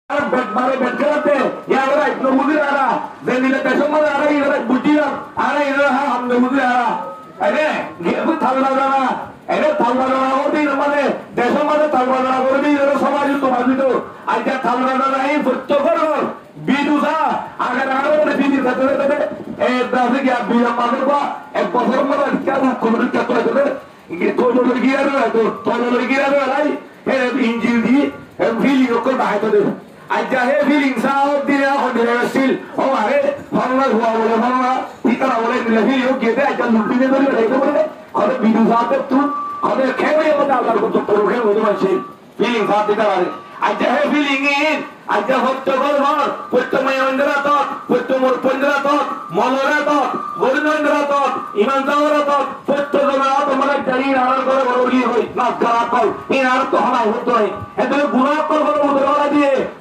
Mare berkelate ya ora ibnu mudir ara denile pesoma ara ira butiya ara ira ha hamne mudir ara ane gebu thalna dana ane thalna dana odi মানে দেশের মধ্যে thalna dana করবি এর সমাজ তো ভাবিত আজকে thalna dana এই সত্য করো বিদুসা আগে আরো বিদির সাথে দেবে এই দাসে কি বিয়া মাদের বা এক বছর মধ্যে কেন কোন কে করে দেবে তোলো গিয়ে তো তোলো গিয়ে লাই এই ইঞ্জিন দি ফিলিং করে বাইতে দেবে aja he feeling sao dia hodere sil o are phalla hua bole phalla itara bole dile video gede aja lutti ne dole dekho bole ore video saate tu ore khebe bata agar ko to khe bole manse feeling saate dare aja he feeling in aja hotto gor potto may ondra tot potto mor pondra tot molora tot gorindra tot iman dawra tot potto gora tomara jari arar gore goroli hoi na kara kol in ar to hana hotto hai edole guna kol gore udara diye